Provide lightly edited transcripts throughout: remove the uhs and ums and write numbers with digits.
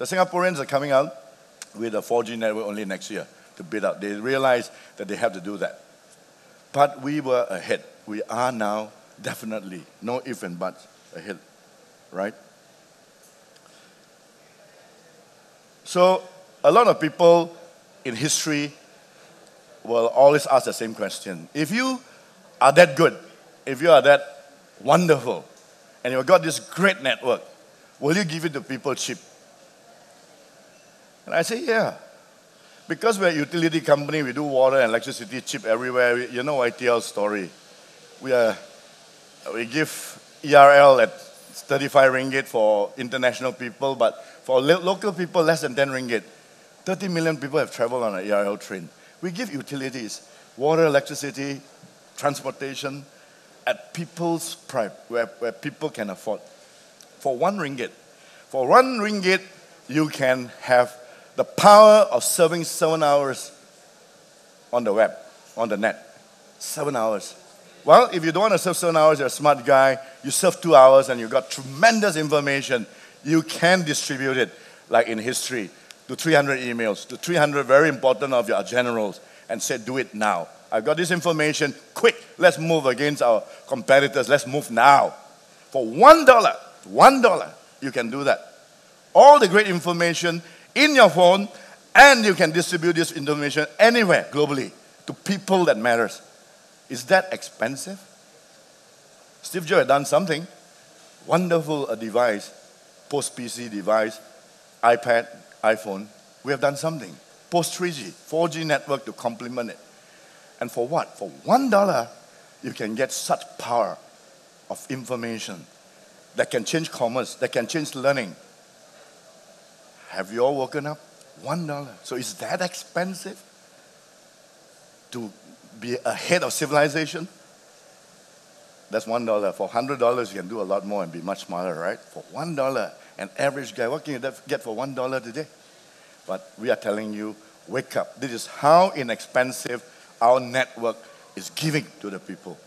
The Singaporeans are coming out with a 4G network only next year to bid out. They realize that they have to do that. But we were ahead. We are now definitely, no if and buts, ahead, right? So a lot of people in history will always ask the same question. If you are that good, if you are that wonderful, and you've got this great network, will you give it to people cheap? And I say, yeah. Because we're a utility company, we do water and electricity cheap everywhere. You know ITL's story. We give ERL at 35 ringgit for international people, but for local people, less than 10 ringgit. 30 million people have traveled on an ERL train. We give utilities, water, electricity, transportation, at people's price, where people can afford. For 1 ringgit. For 1 ringgit, you can have the power of serving 7 hours on the web, on the net. 7 hours. Well, if you don't want to serve 7 hours, you're a smart guy, you serve 2 hours and you got tremendous information, you can distribute it, like in history, to 300 emails, to 300 very important of your generals, and say, do it now. I've got this information, quick, let's move against our competitors, let's move now. For $1, you can do that. All the great information in your phone, and you can distribute this information anywhere globally to people that matters. Is that expensive? Steve Jobs had done something. Wonderful a device, post-PC device, iPad, iPhone. We have done something. Post-3G, 4G network to complement it. And for what? For $1, you can get such power of information that can change commerce, that can change learning. Have you all woken up? $1. So is that expensive to be ahead of civilization? That's $1. For $100, you can do a lot more and be much smarter, right? For $1, an average guy, what can you get for $1 today? But we are telling you, wake up. This is how inexpensive our network is giving to the people.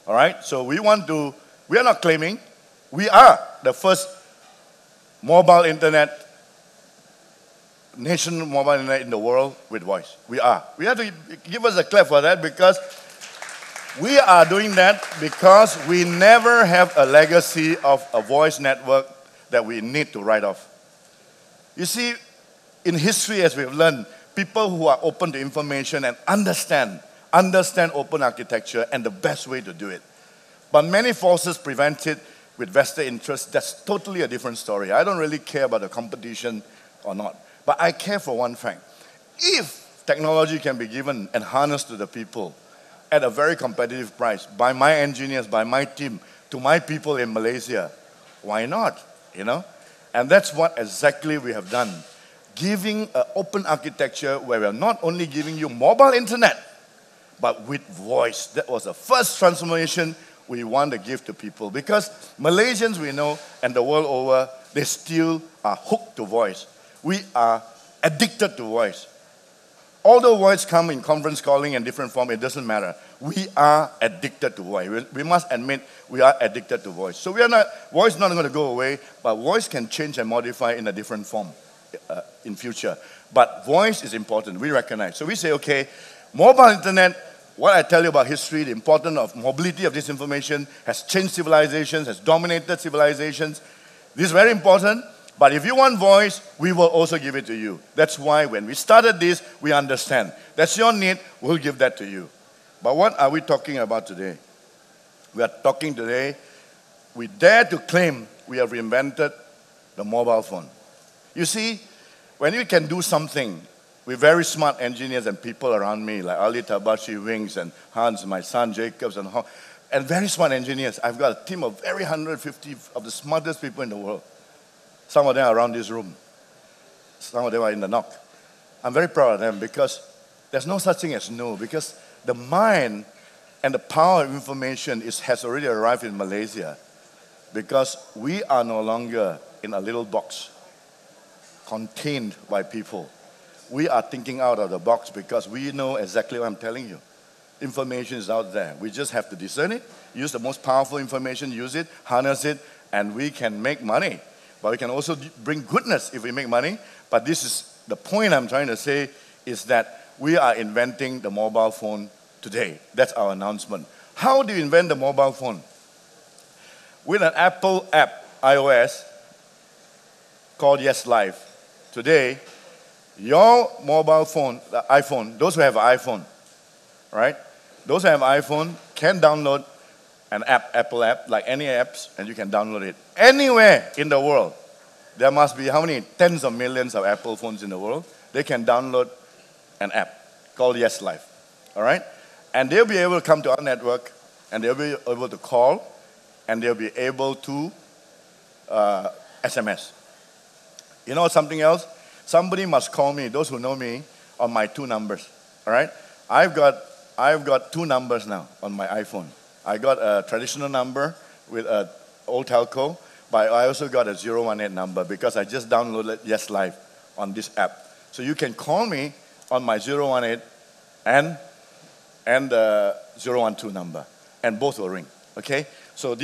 All right? So we are not claiming, we are the first mobile internet, national mobile internet in the world with voice. We are. We have to give us a clap for that, because we are doing that because we never have a legacy of a voice network that we need to write off. You see, in history, as we've learned, people who are open to information and understand open architecture and the best way to do it. But many forces prevent it with vested interests. That's totally a different story. I don't really care about the competition or not. But I care for one fact. If technology can be given and harnessed to the people at a very competitive price by my engineers, by my team, to my people in Malaysia, why not? You know? And that's what exactly we have done. Giving an open architecture where we're not only giving you mobile internet, but with voice. That was the first transformation we want to give to people. Because Malaysians, we know, and the world over, they still are hooked to voice. We are addicted to voice. Although voice come in conference calling and different form, it doesn't matter. We are addicted to voice. We must admit we are addicted to voice. So voice is not going to go away, but voice can change and modify in a different form in future. But voice is important, we recognize. So we say, okay, mobile internet, what I tell you about history, the importance of mobility of this information has changed civilizations, has dominated civilizations. This is very important. But if you want voice, we will also give it to you. That's why when we started this, we understand. That's your need, we'll give that to you. But what are we talking about today? We are talking today, we dare to claim we have reinvented the mobile phone. You see, when you can do something with very smart engineers and people around me, like Ali Tabashi Wings and Hans, my son Jacobs, and very smart engineers. I've got a team of very 150 of the smartest people in the world. Some of them are around this room. Some of them are in the knock. I'm very proud of them because there's no such thing as no, because the mind and the power of information has already arrived in Malaysia, because we are no longer in a little box contained by people. We are thinking out of the box because we know exactly what I'm telling you. Information is out there. We just have to discern it, use the most powerful information, use it, harness it, and we can make money. but we can also bring goodness if we make money. But this is the point I'm trying to say is that we are inventing the mobile phone today. That's our announcement. How do you invent the mobile phone? With an Apple app, iOS, called Yes Live. Today, your mobile phone, the iPhone, those who have an iPhone, right? Those who have an iPhone can download an app, Apple app, like any apps, and you can download it anywhere in the world. There must be how many tens of millions of Apple phones in the world? They can download an app called Yes Live, all right? And they'll be able to come to our network, and they'll be able to call, and they'll be able to SMS. You know something else? Somebody must call me, those who know me, on my 2 numbers, all right? I've got 2 numbers now on my iPhone. I got a traditional number with an old telco, but I also got a 018 number because I just downloaded Yes Live on this app. So you can call me on my 018 and the 012 number, and both will ring, okay? So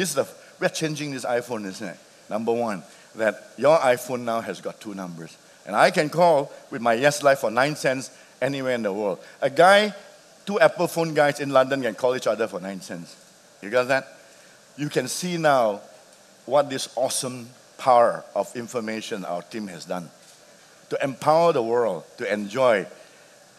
we're changing this iPhone, isn't it? Number one, that your iPhone now has got 2 numbers. And I can call with my Yes Live for 9 cents anywhere in the world. 2 Apple phone guys in London can call each other for 9 cents. You got that? You can see now what this awesome power of information our team has done to empower the world to enjoy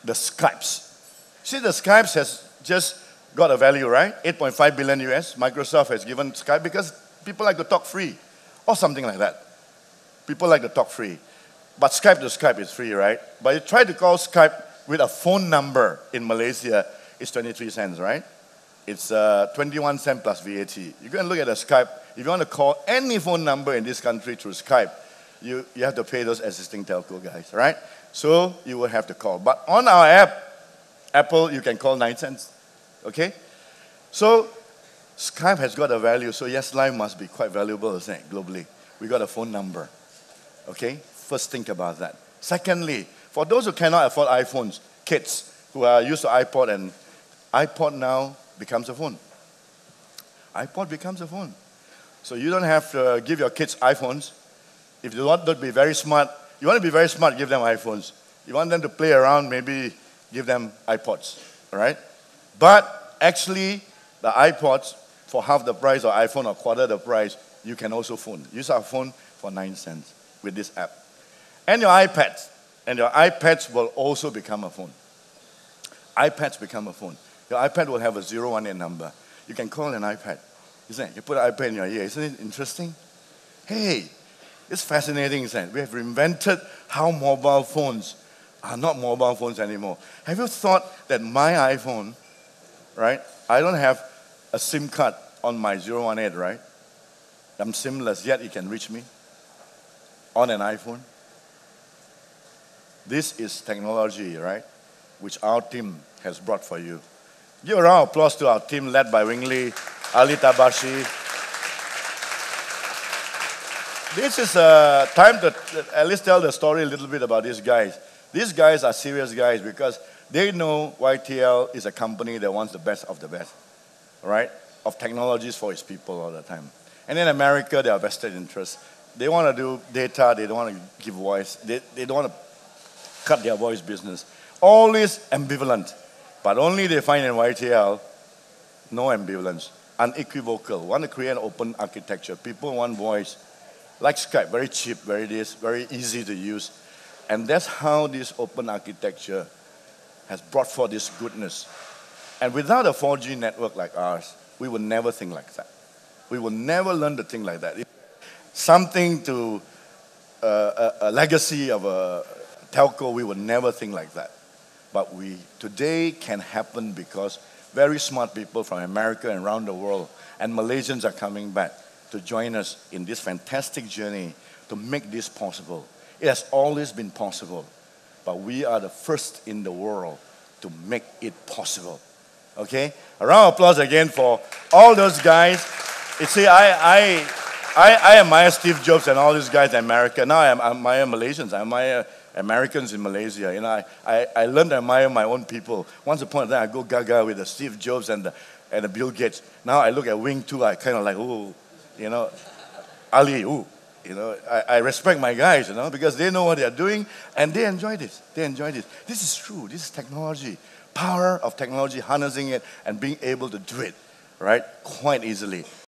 the Skypes. See, the Skypes has just got a value, right? 8.5 billion US. Microsoft has given Skype because people like to talk free or something like that. People like to talk free. But Skype to Skype is free, right? But you try to call Skype with a phone number in Malaysia, it's 23 cents, right? It's 21 cents plus VAT. You can look at a Skype. If you want to call any phone number in this country through Skype, you have to pay those existing telco guys, right? So you will have to call. But on our app, Apple, you can call 9 cents, okay? So Skype has got a value, so Yes Live must be quite valuable, isn't it, globally? We got a phone number, okay? First, think about that. Secondly, for those who cannot afford iPhones, kids who are used to iPod, and iPod now becomes a phone. iPod becomes a phone. So you don't have to give your kids iPhones. If you want them to be very smart, you want to be very smart, give them iPhones. You want them to play around, maybe give them iPods, all right? But actually, the iPods, for half the price, or iPhone or quarter the price, you can also phone. Use our phone for 9 cents with this app. And your iPads. And your iPads will also become a phone. iPads become a phone. Your iPad will have a 018 number. You can call an iPad. Isn't it? You put an iPad in your ear. Isn't it interesting? Hey, it's fascinating, isn't it? We have invented how mobile phones are not mobile phones anymore. Have you thought that my iPhone, right? I don't have a SIM card on my 018, right? I'm SIM-less, yet it can reach me on an iPhone. This is technology, right? Which our team has brought for you. Give a round of applause to our team led by Wingley, Ali Tabashi. This is time to at least tell the story a little bit about these guys. These guys are serious guys because they know YTL is a company that wants the best of the best, right? Of technologies for its people all the time. And in America, they are vested interests. They want to do data, they don't want to give voice, they don't want to cut their voice business. Always ambivalent, but only they find in YTL, no ambivalence, unequivocal, want to create an open architecture. People want voice, like Skype, very cheap, very easy to use. And that's how this open architecture has brought forth this goodness. And without a 4G network like ours, we would never think like that. We will never learn to think like that. Something to a legacy of a telco, we would never think like that. But today can happen because very smart people from America and around the world and Malaysians are coming back to join us in this fantastic journey to make this possible. It has always been possible, but we are the first in the world to make it possible. Okay? A round of applause again for all those guys. You see, I admire Steve Jobs and all these guys in America. Now I admire Malaysians. I admire Americans in Malaysia. You know, I learned to admire my own people. Once upon a time, I go gaga with the Steve Jobs and the Bill Gates. Now I look at Wing too. I kind of like, ooh, you know, Ali, ooh. You know, I respect my guys, you know, because they know what they are doing and they enjoy this. They enjoy this. This is true. This is technology. Power of technology, harnessing it and being able to do it, right, quite easily.